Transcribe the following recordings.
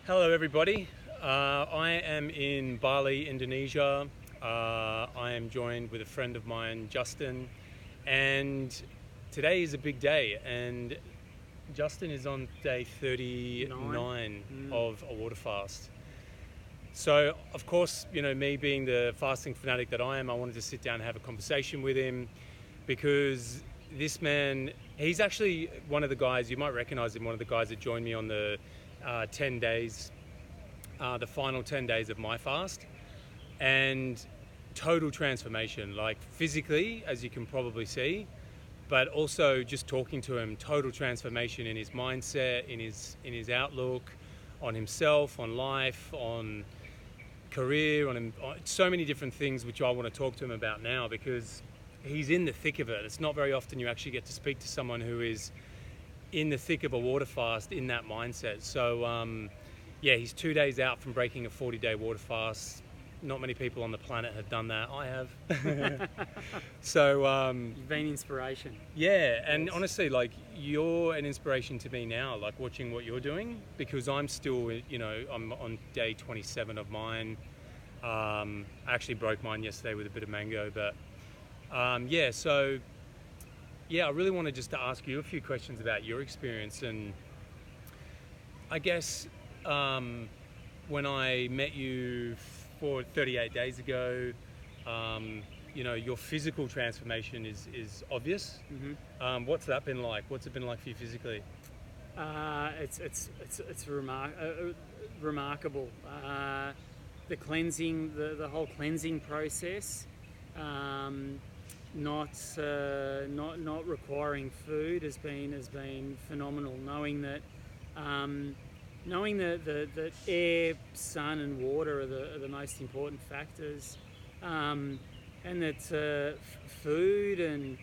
Hello, everybody. I am in Bali, Indonesia. I am joined with a friend of mine, Justin, and today is a big day. And Justin is on day 39 of a water fast. So, of course, me being the fasting fanatic that I am, I wanted to sit down and have a conversation with him because this man, he's actually one of the guys, you might recognize him, one of the guys that joined me on the 10 days, the final 10 days of my fast, and total transformation, like physically, as you can probably see, but also just talking to him, total transformation in his mindset, in his outlook, on himself, on life, on career, on so many different things, which I want to talk to him about now because he's in the thick of it. It's not very often you actually get to speak to someone who is in the thick of a water fast in that mindset. So he's 2 days out from breaking a 40-day water fast. Not many people on the planet have done that. I have. So you've been inspiration. Yeah, and honestly, like, you're an inspiration to me now, like watching what you're doing, because I'm still, I'm on day 27 of mine. I actually broke mine yesterday with a bit of mango, but I really wanted just to ask you a few questions about your experience. And I guess when I met you 38 days ago, your physical transformation is obvious. Mm-hmm. What's that been like? What's it been like for you physically? It's remarkable. The cleansing, the whole cleansing process. Not requiring food has been phenomenal. Knowing that that air, sun, and water are the most important factors, and that food and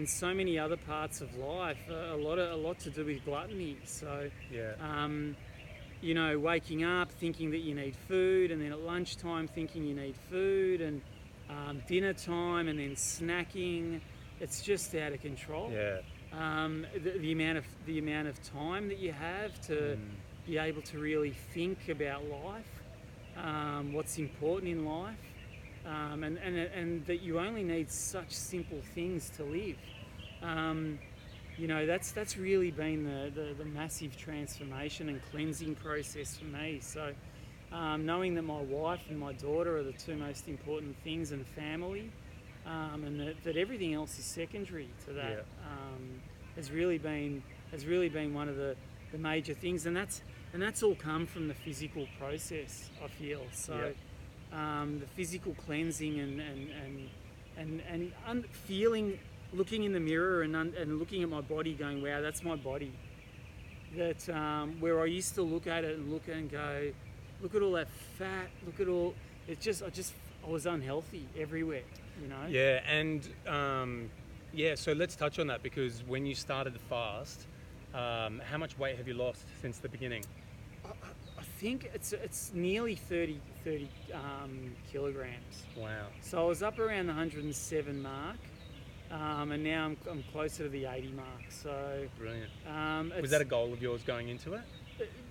so many other parts of life, a lot to do with gluttony. So waking up thinking that you need food, and then at lunchtime thinking you need food, and dinner time, and then snacking. It's just out of control. Yeah. The amount of time that you have to be able to really think about life, what's important in life, and that you only need such simple things to live. That's really been the massive transformation and cleansing process for me. So knowing that my wife and my daughter are the two most important things, and family, and that everything else is secondary to that, has really been one of the major things, and that's all come from the physical process, I feel. So the physical cleansing and feeling, looking in the mirror and looking at my body, going, wow, that's my body. That where I used to look at it and go, look at all that fat, look at all. I was unhealthy everywhere, Yeah, and so let's touch on that, because when you started the fast, how much weight have you lost since the beginning? I think it's nearly 30 kilograms. Wow. So I was up around the 107 mark, and now I'm closer to the 80 mark. So brilliant. Was that a goal of yours going into it?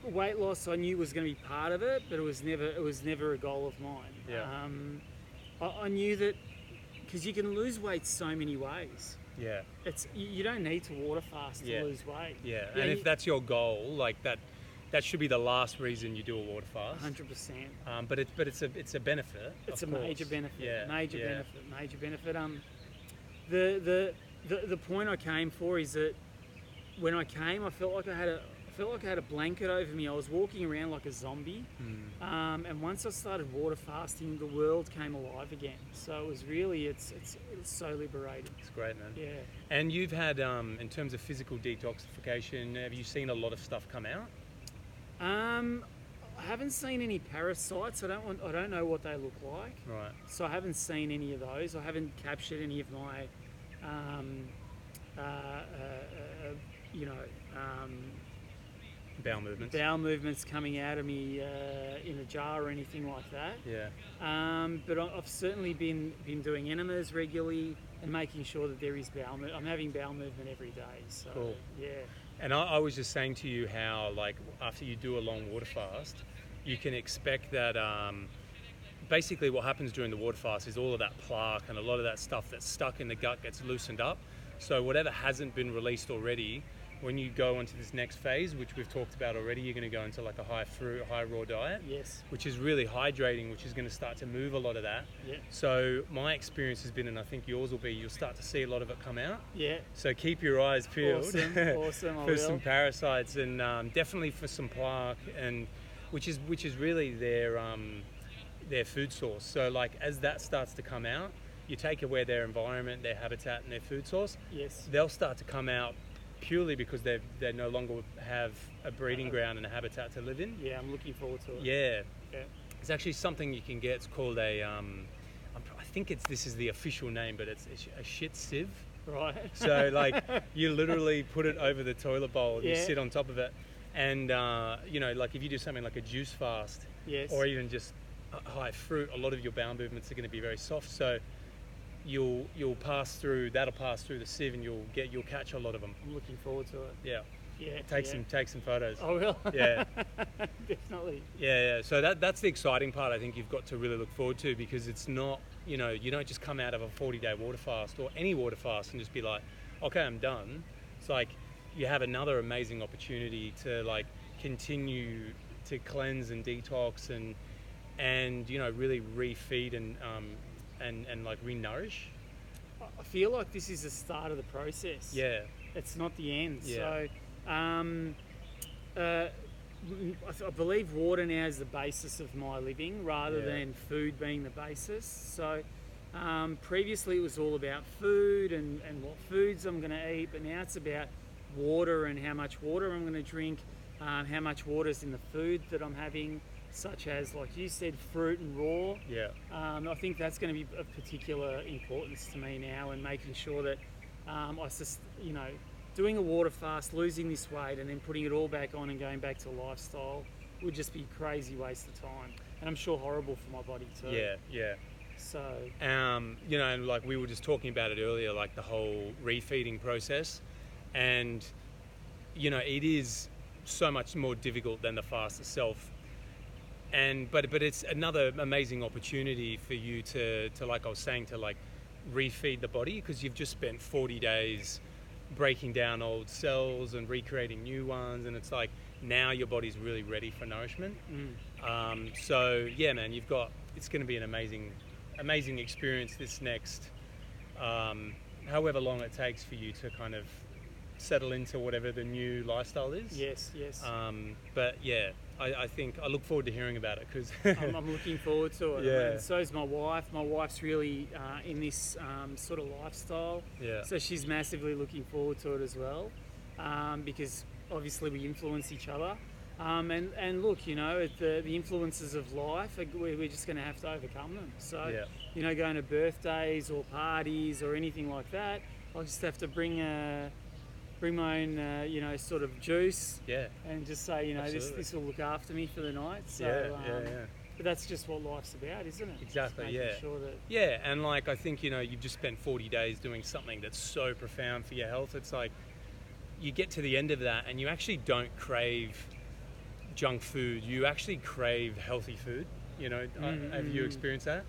Weight loss, I knew was going to be part of it, but it was never a goal of mine. Yeah. I knew that because you can lose weight so many ways. Yeah. You don't need to water fast to lose weight. Yeah. And if that's your goal, like that should be the last reason you do a water fast. 100%. But it's a benefit. It's a major benefit. Yeah. Major benefit. The point I came for is that when I came, I felt like I had a blanket over me. I was walking around like a zombie. And once I started water fasting, the world came alive again. So it was really, it's so liberating. It's great, man. Yeah. And you've had, in terms of physical detoxification, have you seen a lot of stuff come out? I haven't seen any parasites. I don't know what they look like. Right. So I haven't seen any of those. I haven't captured any of my, bowel movements coming out of me in a jar or anything like that. Yeah. But I've certainly been doing enemas regularly and making sure that there is I'm having bowel movement every day. So cool. Yeah. And I was just saying to you how, like, after you do a long water fast, you can expect that basically what happens during the water fast is all of that plaque and a lot of that stuff that's stuck in the gut gets loosened up. So whatever hasn't been released already, when you go into this next phase, which we've talked about already, you're going to go into like a high fruit, high raw diet, Yes. which is really hydrating, which is going to start to move a lot of that. Yeah. So my experience has been, and I think yours will be, you'll start to see a lot of it come out. Yeah. So keep your eyes peeled Awesome. I for will. some parasites and definitely for some plaque, and which is really their food source. So like as that starts to come out, you take away their environment, their habitat, and their food source. Yes. They'll start to come out purely because they no longer have a breeding ground and a habitat to live in. Yeah, I'm looking forward to it. Yeah. Yeah. It's actually something you can get. It's called a I think this is the official name, but it's a shit sieve. Right. So like you literally put it over the toilet bowl and you Yeah. sit on top of it, and you know, like if you do something like a juice fast, Yes. or even just high fruit, a lot of your bowel movements are going to be very soft. So that'll pass through the sieve, and you'll catch a lot of them. I'm looking forward to it. Yeah. Yeah. Take some photos. I will. Yeah. Definitely. Yeah. So that's the exciting part. I think you've got to really look forward to, because it's not, you know, you don't just come out of a 40-day water fast or any water fast and just be like, okay, I'm done. It's like you have another amazing opportunity to like continue to cleanse and detox and you know, really refeed and like re-nourish. I feel like this is the start of the process. Yeah. It's not the end. Yeah. So, I believe water now is the basis of my living rather Yeah. than food being the basis. So, previously it was all about food and what foods I'm going to eat, but now it's about water and how much water I'm going to drink, how much water is in the food that I'm having, such as, like you said, fruit and raw. Yeah. I think that's going to be of particular importance to me now, and making sure that doing a water fast, losing this weight, and then putting it all back on and going back to lifestyle would just be a crazy waste of time, and I'm sure horrible for my body too. Yeah. So You know, and like we were just talking about it earlier, like the whole refeeding process, and you know, it is so much more difficult than the fast itself. But it's another amazing opportunity for you to like I was saying, to like refeed the body, because you've just spent 40 days breaking down old cells and recreating new ones, and it's like now your body's really ready for nourishment. So yeah, man, it's going to be an amazing experience this next however long it takes for you to kind of settle into whatever the new lifestyle is. yes. But yeah, I think I look forward to hearing about it, because I'm looking forward to it. Yeah. And so is my wife. My wife's really in this sort of lifestyle. Yeah. So she's massively looking forward to it as well, because obviously we influence each other. And look, you know, the influences of life, we're just going to have to overcome them. So, Yeah. you know, going to birthdays or parties or anything like that, I'll just have to bring my own, sort of juice. Yeah. And just say, you know, Absolutely. this will look after me for the night. So, Yeah. But that's just what life's about, isn't it? Exactly, Just making yeah. Sure that, Yeah, and like I think, you know, you've just spent 40 days doing something that's so profound for your health. It's like you get to the end of that and you actually don't crave junk food. You actually crave healthy food. You know, have you experienced that?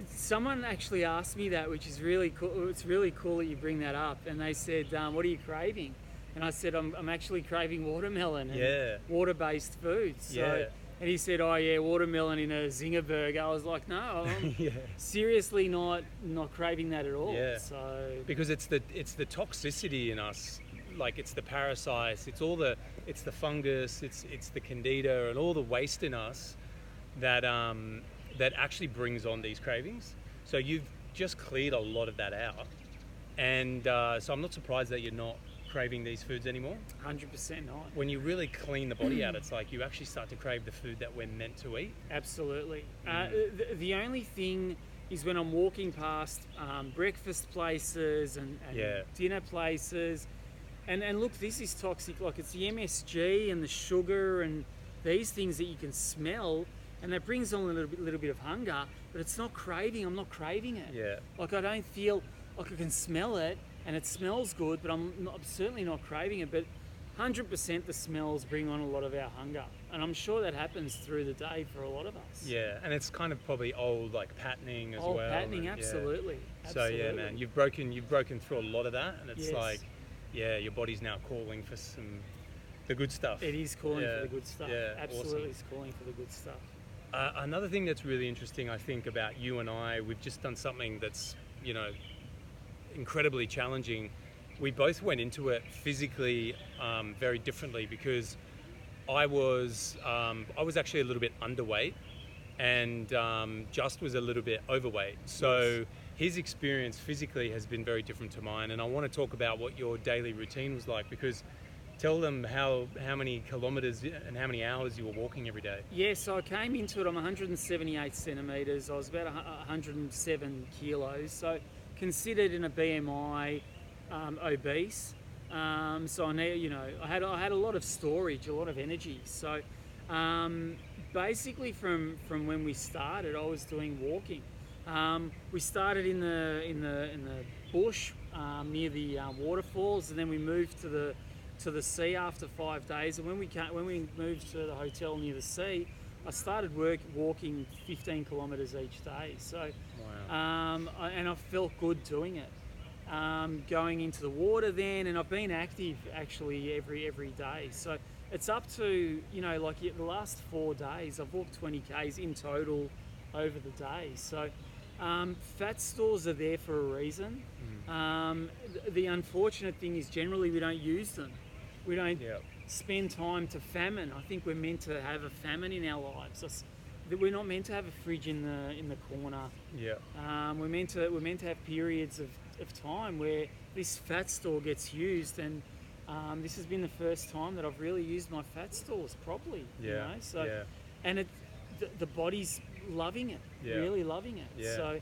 someone actually asked me that, which is really cool. It's really cool that you bring that up. And they said, "What are you craving?" And I said, "I'm actually craving watermelon and Yeah. water-based foods." So, Yeah. and he said, "Oh yeah, watermelon in a Zinger burger." I was like, "No, I'm Yeah. seriously not craving that at all." Yeah. So Because it's the toxicity in us, like it's the parasites, it's the fungus, it's the candida and all the waste in us that that actually brings on these cravings. So you've just cleared a lot of that out, and so I'm not surprised that you're not craving these foods anymore. 100% not. When you really clean the body out, it's like you actually start to crave the food that we're meant to eat. Absolutely. The only thing is when I'm walking past breakfast places and Yeah. dinner places, and look, this is toxic. Like, it's the MSG and the sugar and these things that you can smell, and that brings on a little bit of hunger, but it's not craving. I'm not craving it. Yeah. Like, I don't feel like I can smell it and it smells good, but I'm certainly not craving it. But 100% the smells bring on a lot of our hunger, and I'm sure that happens through the day for a lot of us. Yeah, and it's kind of probably old like patterning as Old well. patterning, and, yeah. absolutely. So yeah, man, you've broken through a lot of that, and it's Yes. like, yeah, your body's now calling for the good stuff. It is calling Yeah, for the good stuff. yeah, Absolutely, awesome. it's calling for the good stuff. Another thing that's really interesting, I think, about you and I, we've just done something that's, incredibly challenging. We both went into it physically very differently because I was actually a little bit underweight, and Just was a little bit overweight. So his experience physically has been very different to mine, and I want to talk about what your daily routine was like, because tell them how many kilometers and how many hours you were walking every day. Yeah, so I came into it, I'm 178 centimetres, I was about 107 kilos, so considered in a BMI obese. So I need, I had a lot of storage, a lot of energy. So basically from when we started, I was doing walking. We started in the bush near the waterfalls, and then we moved to the sea after 5 days. And when we moved to the hotel near the sea, I started walking 15 kilometres each day. So, Wow. and I felt good doing it. Going into the water then, and I've been active actually every day. So it's up to, the last 4 days, I've walked 20 Ks in total over the day. So fat stores are there for a reason. The unfortunate thing is generally we don't use them. We don't spend time to famine. I think we're meant to have a famine in our lives. We're not meant to have a fridge in the corner. Yeah. We're meant to have periods of time where this fat store gets used, and this has been the first time that I've really used my fat stores properly. Yeah. So and the body's loving it, really loving it. Yeah. So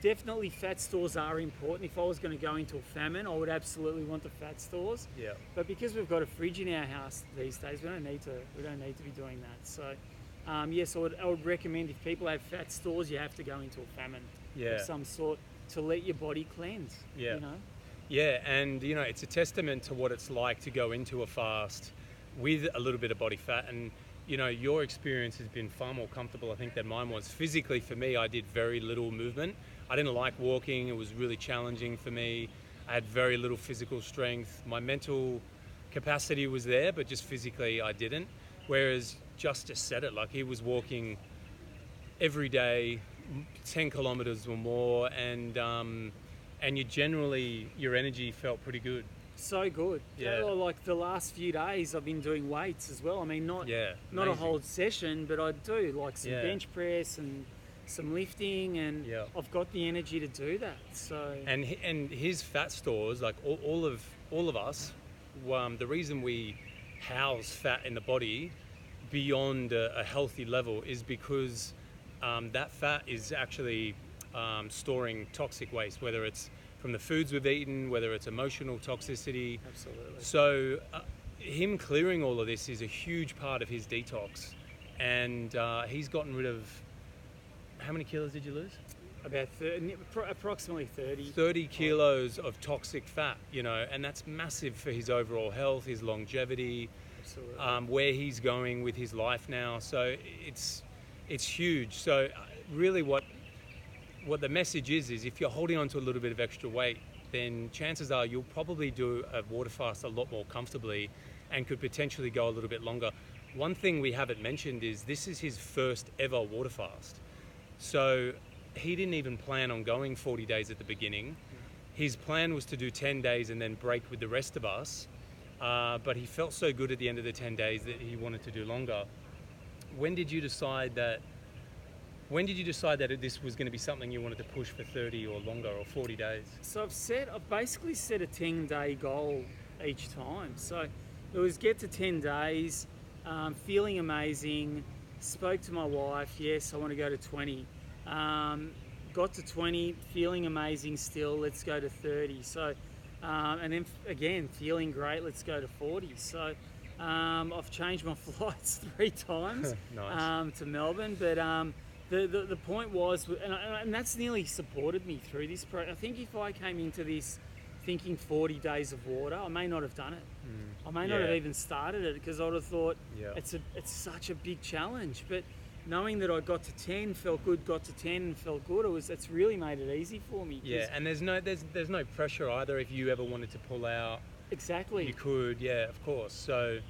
definitely fat stores are important. If I was going to go into a famine, I would absolutely want the fat stores. Yeah. But because we've got a fridge in our house these days, we don't need to be doing that. So so I would recommend, if people have fat stores, you have to go into a famine of some sort to let your body cleanse. Yeah. Yeah, and it's a testament to what it's like to go into a fast with a little bit of body fat, and your experience has been far more comfortable, I think, than mine was. Physically, for me, I did very little movement. I didn't like walking. It was really challenging for me. I had very little physical strength. My mental capacity was there, but just physically I didn't. Whereas just said it, like, he was walking every day 10 kilometers or more, and your energy felt pretty good. So good. Yeah. Like the last few days, I've been doing weights as well. I mean, not a amazing. whole session, but I do like some bench press and some lifting, and I've got the energy to do that. So and his fat stores, like all of us, the reason we house fat in the body beyond a healthy level is because that fat is actually storing toxic waste, whether it's from the foods we've eaten, whether it's emotional toxicity. Absolutely. So him clearing all of this is a huge part of his detox, and he's gotten rid of, how many kilos did you lose? About approximately 30. 30 kilos of toxic fat, and that's massive for his overall health, his longevity, where he's going with his life now. So it's huge. So really what the message is if you're holding on to a little bit of extra weight, then chances are you'll probably do a water fast a lot more comfortably and could potentially go a little bit longer. One thing we haven't mentioned is this is his first ever water fast. So he didn't even plan on going 40 days at the beginning. His plan was to do 10 days and then break with the rest of us. But he felt so good at the end of the 10 days that he wanted to do longer. When did you decide that this was going to be something you wanted to push for 30 or longer or 40 days? So I've basically set a 10-day goal each time. So it was get to 10 days, feeling amazing, spoke to my wife, yes, I want to go to 20. Got to 20, feeling amazing still, let's go to 30. So, and then again, feeling great, let's go to 40. So I've changed my flights 3 times Nice. to Melbourne, but the point was, and that's nearly supported me through this. I think if I came into this thinking 40 days of water. I may not have done it. I may not Yeah. have even started it because I would have thought Yeah. it's such a big challenge. But knowing that I got to 10, felt good, got to 10 and felt good, it's really made it easy for me. 'Cause Yeah, and there's no pressure either. If you ever wanted to pull out, exactly. you could. Yeah, of course. So,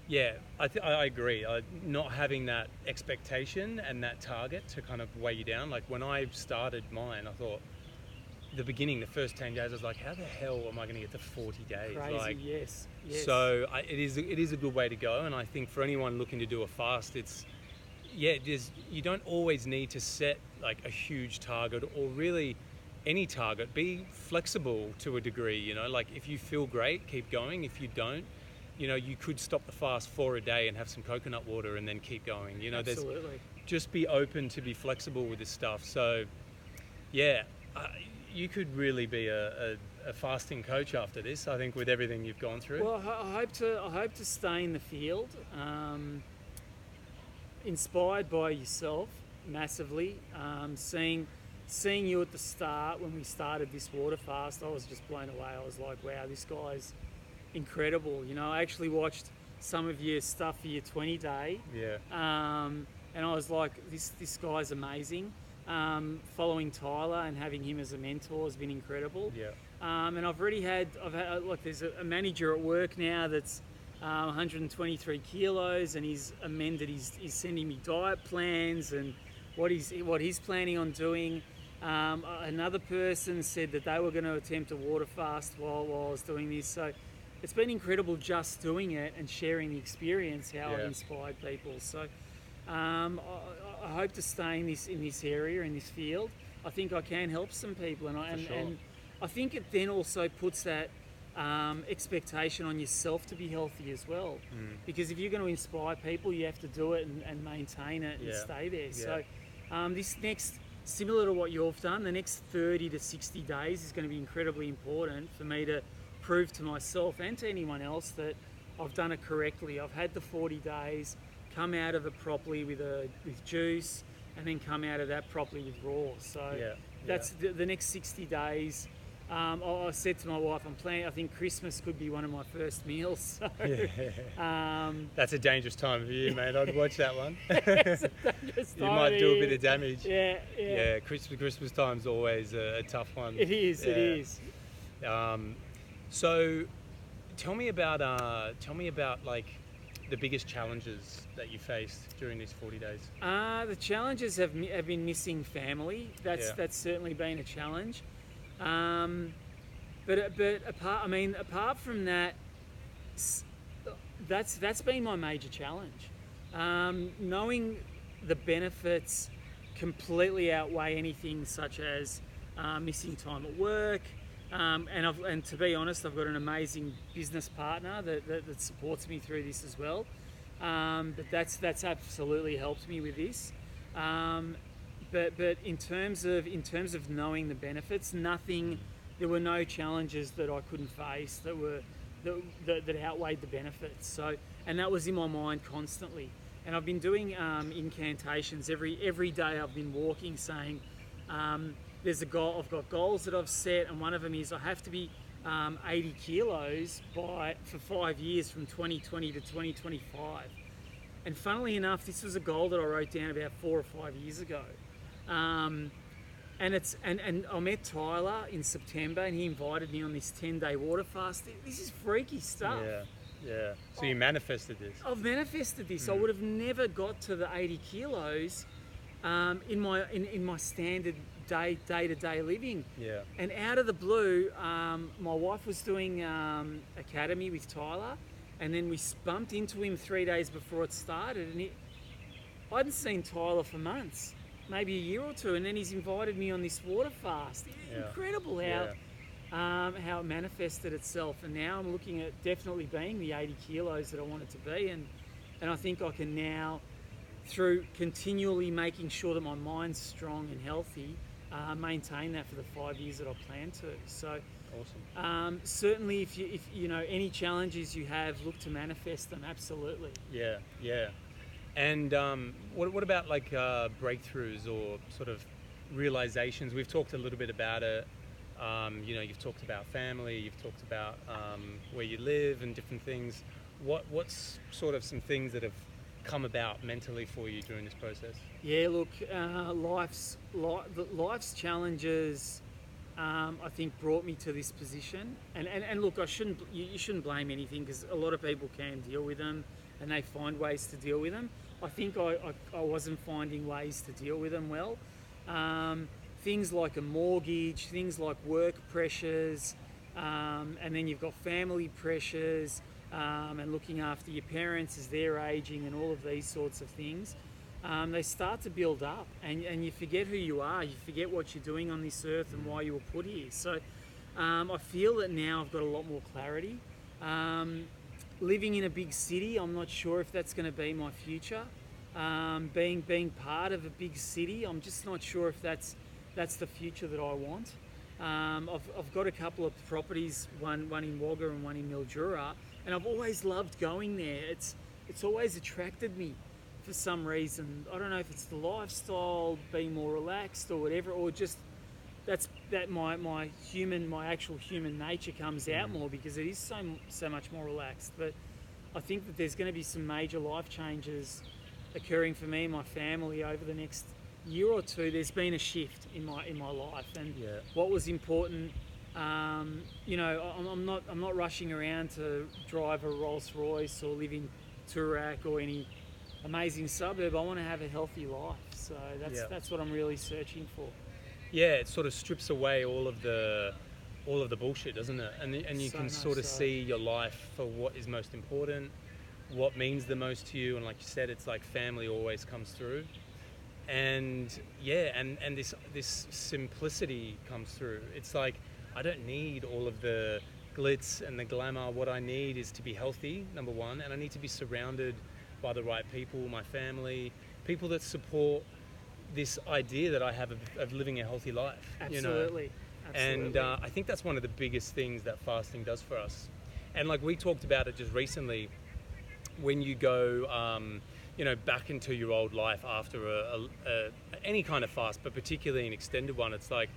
yeah, I agree. Not having that expectation and that target to kind of weigh you down. Like when I started mine, I thought the first 10 days, I was like, how the hell am I going to get to 40 days? Crazy, Like, yes. so it is a good way to go. And I think for anyone looking to do a fast, you don't always need to set like a huge target or really any target. Be flexible to a degree, you know, like if you feel great, keep going. If you don't, you know, you could stop the fast for a day and have some coconut water and then keep going. You know, Absolutely. just be open to be flexible with this stuff. So, yeah, you could really be a fasting coach after this, I think, with everything you've gone through. Well, I hope to stay in the field, inspired by yourself massively. Seeing you at the start when we started this water fast, I was just blown away. I was like, wow, this guy's incredible. You know, I actually watched some of your stuff for your 20 day. Yeah. And I was like, this guy's amazing. Following Tyler and having him as a mentor has been incredible. Yeah. And I've had like there's a manager at work now that's 123 kilos, and he's amended. He's sending me diet plans and what he's planning on doing. Another person said that they were going to attempt a water fast while I was doing this. So it's been incredible just doing it and sharing the experience, how I've inspired people. So I hope to stay in this area, in this field. I think I can help some people, and I think it then also puts that expectation on yourself to be healthy as well. Because if you're going to inspire people, you have to do it and maintain it and stay there. Yeah. So this next, similar to what you've done, the next 30 to 60 days is going to be incredibly important for me to prove to myself and to anyone else that I've done it correctly. I've had the 40 days, come out of it properly with juice, and then come out of that properly with raw. So that's the next 60 days. I said to my wife, I think Christmas could be one of my first meals. So, that's a dangerous time of year, mate. I'd watch that one. You time might do a bit of damage. Yeah. Christmas time's always a tough one. It is. Yeah. It is. So, tell me about like the biggest challenges that you faced during these 40 days. The challenges have been missing family. That's certainly been a challenge. But apart from that, that's been my major challenge. Knowing the benefits completely outweigh anything such as missing time at work. And to be honest, I've got an amazing business partner that supports me through this as well. But that's absolutely helped me with this. But in terms of knowing the benefits, there were no challenges that I couldn't face that outweighed the benefits. So, and that was in my mind constantly. And I've been doing incantations every day. I've been walking, saying, there's a goal. I've got goals that I've set, and one of them is I have to be 80 kilos for 5 years, from 2020 to 2025. And funnily enough, this was a goal that I wrote down about 4 or 5 years ago. And I met Tyler in September, and he invited me on this 10-day water fast. This is freaky stuff. Yeah. So you manifested this. I've manifested this. I would have never got to the 80 kilos in my standard day-to-day living. Yeah. And out of the blue, my wife was doing academy with Tyler, and then we bumped into him 3 days before it started, and I hadn't seen Tyler for months, maybe a year or two, and then he's invited me on this water fast. Incredible how it manifested itself, and now I'm looking at definitely being the 80 kilos that I wanted to be, and I think I can now, through continually making sure that my mind's strong and healthy, maintain that for the 5 years that I plan to. So awesome. Certainly if you know any challenges you have, look to manifest them. Absolutely. Yeah. And what about like breakthroughs or sort of realizations? We've talked a little bit about it. You've talked about family, you've talked about where you live and different things. What's sort of some things that have come about mentally for you during this process? Yeah, look, life's challenges, I think, brought me to this position. And look, you shouldn't blame anything, because a lot of people can deal with them and they find ways to deal with them. I think I wasn't finding ways to deal with them well. Things like a mortgage, things like work pressures, and then you've got family pressures, and looking after your parents as they're aging, and all of these sorts of things. They start to build up, and you forget who you are, you forget what you're doing on this earth and why you were put here. So I feel that now I've got a lot more clarity. Living in a big city, I'm not sure if that's going to be my future. Being part of a big city, I'm just not sure if that's the future that I want. I've got a couple of properties, one in Wagga and one in Mildura, and I've always loved going there. It's always attracted me for some reason. I don't know if it's the lifestyle, being more relaxed or whatever, or just my actual human nature comes out more, because it is so much more relaxed. But I think that there's going to be some major life changes occurring for me and my family over the next year or two. There's been a shift in my life, and what was important. I'm not rushing around to drive a Rolls Royce or live in Toorak or any amazing suburb. I want to have a healthy life, so that's what I'm really searching for. Yeah, it sort of strips away all of the bullshit, doesn't it? And you can sort of see your life for what is most important, what means the most to you, and like you said, it's like family always comes through. And and this simplicity comes through. It's like, I don't need all of the glitz and the glamour. What I need is to be healthy, number one, and I need to be surrounded by the right people, my family, people that support this idea that I have of living a healthy life. Absolutely. And I think that's one of the biggest things that fasting does for us. And like we talked about it just recently, when you go back into your old life after any kind of fast, but particularly an extended one, it's like,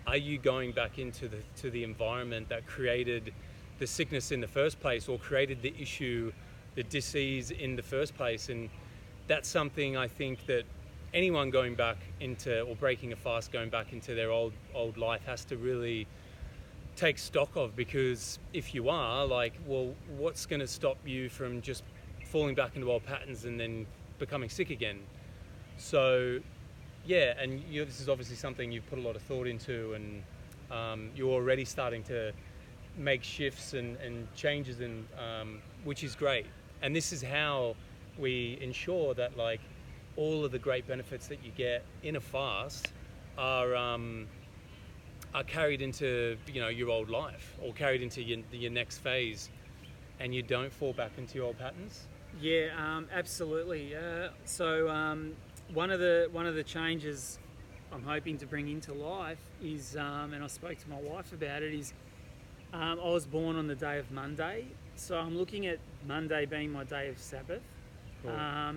are you going back into the environment that created the sickness in the first place, or created the issue, the disease in the first place? And that's something I think that anyone going back into, or breaking a fast, going back into their old life, has to really take stock of. Because if you are, like, well, what's going to stop you from just falling back into old patterns and then becoming sick again? So and this is obviously something you've put a lot of thought into, and you're already starting to make shifts and changes, in which is great. And this is how we ensure that, like, all of the great benefits that you get in a fast are carried into your old life, or carried into your next phase, and you don't fall back into your old patterns. Yeah, absolutely. So one of the changes I'm hoping to bring into life is, and I spoke to my wife about it, is I was born on the day of Monday, so I'm looking at Monday being my day of Sabbath. Cool.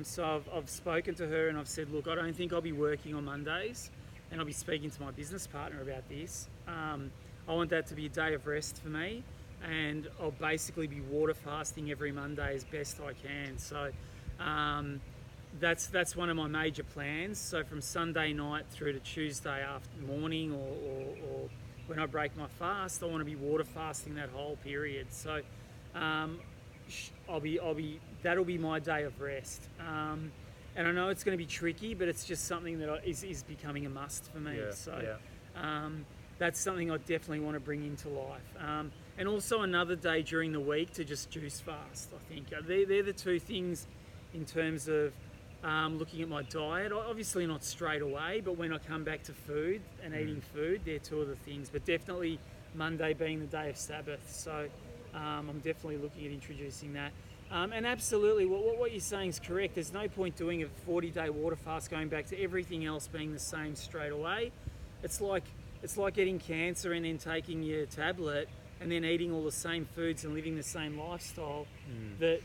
So I've spoken to her and I've said, look, I don't think I'll be working on Mondays, and I'll be speaking to my business partner about this. I want that to be a day of rest for me, and I'll basically be water fasting every Monday as best I can. So that's one of my major plans. So from Sunday night through to Tuesday morning, or when I break my fast, I want to be water fasting that whole period. So that'll be my day of rest. And I know it's going to be tricky, but it's just something that is becoming a must for me. That's something I definitely want to bring into life. And also another day during the week to just juice fast, I think. They're the two things in terms of looking at my diet. Obviously not straight away, but when I come back to food and eating food, they're two of the things. But definitely Monday being the day of Sabbath. So I'm definitely looking at introducing that. And absolutely, what you're saying is correct. There's no point doing a 40-day water fast, going back to everything else being the same straight away. It's like getting cancer and then taking your tablet and then eating all the same foods and living the same lifestyle that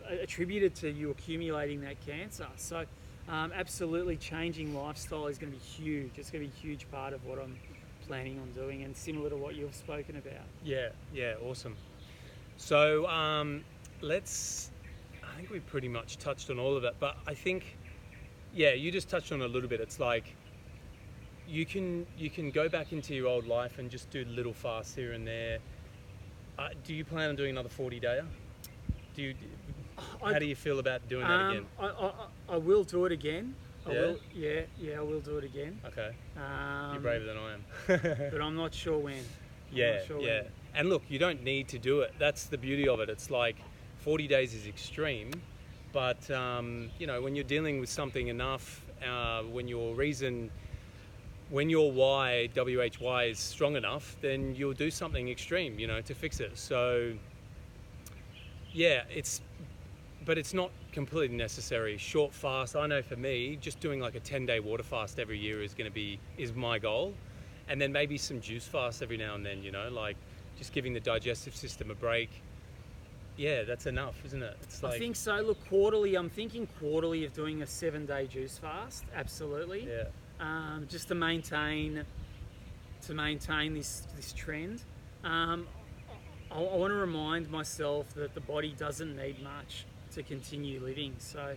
attributed to you accumulating that cancer. So Absolutely, changing lifestyle is going to be huge. It's going to be a huge part of what I'm planning on doing, and similar to what you've spoken about. Yeah, yeah, awesome. So I think we pretty much touched on all of it, but I think, yeah, you just touched on a little bit. It's like you can go back into your old life and just do little fasts here and there. Do you plan on doing another 40-dayer? How do you feel about doing that again? I will do it again. I Yeah? will. Yeah, I will do it again. Okay, you're braver than I am. But I'm not sure when. Yeah, not sure yeah. when. And look, you don't need to do it. That's the beauty of it. It's like 40 days is extreme, but when you're dealing with something enough, when your why, WHY, is strong enough, then you'll do something extreme, to fix it. So, yeah, but it's not completely necessary. Short fast, I know for me, just doing like a 10-day water fast every year is my goal. And then maybe some juice fast every now and then, like just giving the digestive system a break. Yeah, that's enough, isn't it? It's like, I think so. Look, quarterly. I'm thinking quarterly of doing a 7-day juice fast. Absolutely. yeah, Just to maintain this trend. I want to remind myself that the body doesn't need much to continue living. So,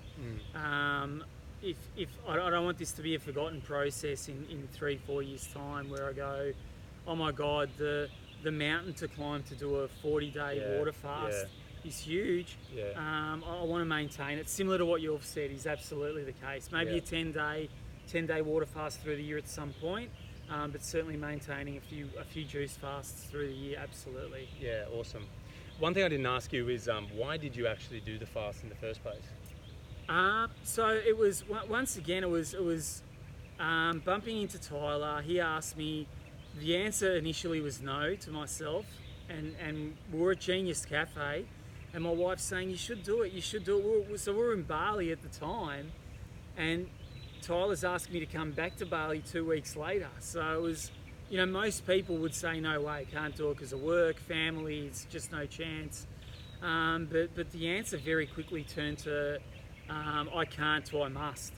if I don't want this to be a forgotten process in 3-4 years' time, where I go, oh my God, the mountain to climb to do a 40-day water fast is huge. Yeah. I want to maintain it. Similar to what you've said is absolutely the case. Maybe a 10-day water fast through the year at some point, but certainly maintaining a few juice fasts through the year. Absolutely. Yeah, awesome. One thing I didn't ask you is why did you actually do the fast in the first place? So it was once again it was bumping into Tyler. He asked me. The answer initially was no to myself, and we're at Genius Cafe, and my wife's saying you should do it. So we were in Bali at the time, and Tyler's asking me to come back to Bali 2 weeks later. So it was, most people would say no way, can't do it because of work, family, it's just no chance. But the answer very quickly turned to I can't to I must,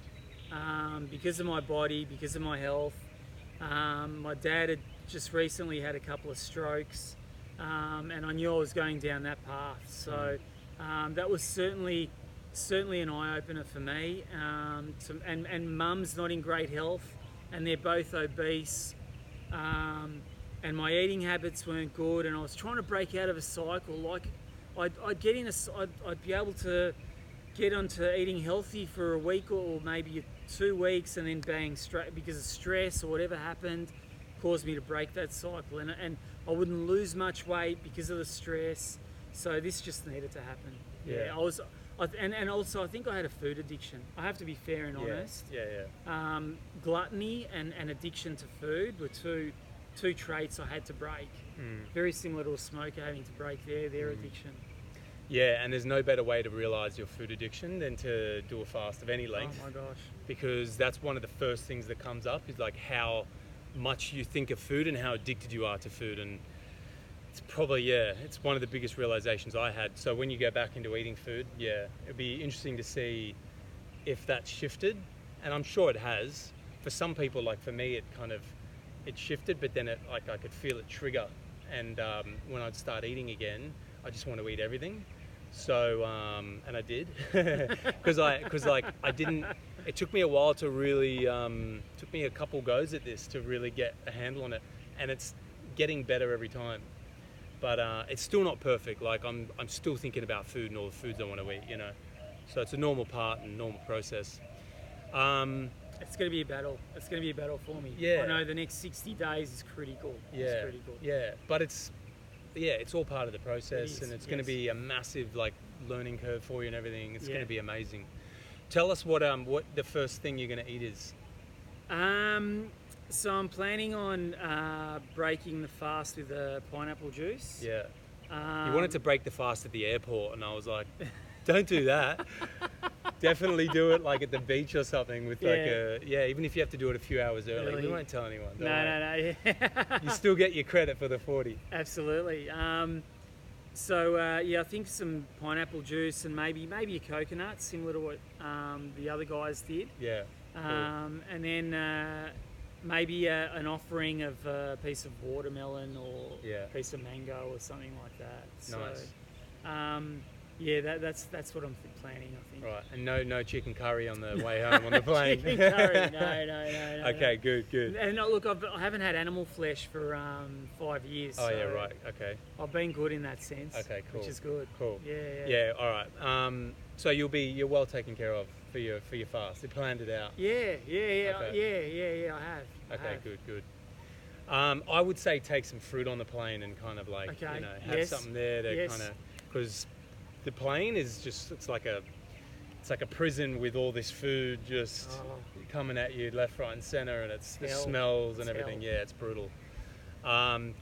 because of my body, because of my health. My dad had just recently had a couple of strokes, and I knew I was going down that path. So that was certainly an eye-opener for me. And Mum's not in great health, and they're both obese, and my eating habits weren't good, and I was trying to break out of a cycle. Like I'd be able to get onto eating healthy for a week or maybe 2 weeks, and then bang, straight, because of stress or whatever happened, caused me to break that cycle, and I wouldn't lose much weight because of the stress. So this just needed to happen. And also I think I had a food addiction. I have to be fair and honest. Gluttony and addiction to food were two traits I had to break. Very similar to a smoker having to break their addiction. Yeah, and there's no better way to realise your food addiction than to do a fast of any length. Oh my gosh. Because that's one of the first things that comes up is like how much you think of food and how addicted you are to food. And it's probably, it's one of the biggest realizations I had. So when you go back into eating food, it'd be interesting to see if that's shifted. And I'm sure it has. For some people, like for me, it shifted, but then I could feel it trigger. And when I'd start eating again, I just want to eat everything. So, and I did, because I didn't, it took me a while to really, took me a couple goes at this to really get a handle on it, and it's getting better every time. But it's still not perfect. Like I'm still thinking about food and all the foods I want to eat, So it's a normal part and normal process. It's going to be a battle. It's going to be a battle for me. Yeah. I know the next 60 days is critical. It's critical. Yeah, but it's all part of the process, and it's going to be a massive learning curve for you and everything. It's going to be amazing. Tell us what the first thing you're going to eat is. So I'm planning on breaking the fast with a pineapple juice. Yeah. You wanted to break the fast at the airport, and I was like, don't do that. Definitely do it at the beach or something with even if you have to do it a few hours early. Really? We won't tell anyone. No. You still get your credit for the 40. Absolutely. Yeah, I think some pineapple juice and maybe a coconut, similar to what the other guys did. Yeah. And then maybe an offering of a piece of watermelon or Yeah. a piece of mango or something like that. Nice. So, yeah, that's what I'm planning, I think. Right, and no chicken curry on the way home on the plane. Chicken curry, no. Okay, good. And look, I haven't had animal flesh for 5 years. Oh so yeah, right. Okay. I've been good in that sense. Okay, cool. Which is good. Cool. Yeah. Yeah. All right. So you're well taken care of for your fast. You planned it out. Yeah. Okay. I have. Okay, good. I would say take some fruit on the plane and kind of like Okay, have yes, something there to yes. kind of, because the plane is just it's like a prison with all this food just coming at you left, right, and center, and it's the Hell. smells and It's everything. hell. Yeah, it's brutal.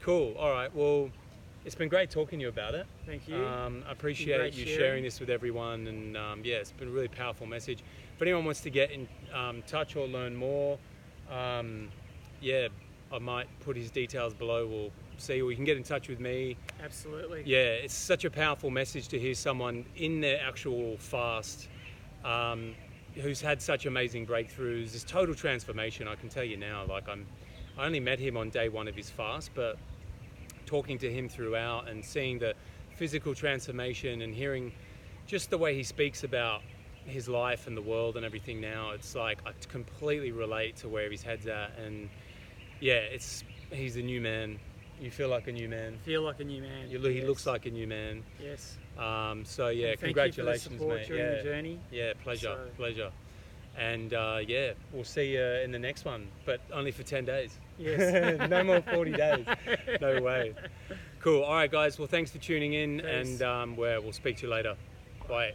Cool. All right. Well, it's been great talking to you about it. Thank you. I appreciate great you sharing. sharing this with everyone, and yeah, it's been a really powerful message. If anyone wants to get in touch or learn more, yeah, I might put his details below. We'll see, or you can get in touch with me. Absolutely. Yeah, it's such a powerful message to hear someone in their actual fast who's had such amazing breakthroughs. This total transformation, I can tell you now. Like I only met him on day one of his fast, but talking to him throughout and seeing the physical transformation and hearing just the way he speaks about his life and the world and everything now, it's like I completely relate to where his head's at. And yeah, he's a new man. You feel like a new man. Feel like a new man. He Yes. looks like a new man. Yes. So yeah, And congratulations, thank you for the support mate. during Yeah, the journey. yeah, pleasure. So- And yeah, we'll see you in the next one, but only for 10 days. Yes. No more 40 days. No way. Cool. All right, guys. Well, thanks for tuning in, Thanks. and we'll speak to you later. Bye.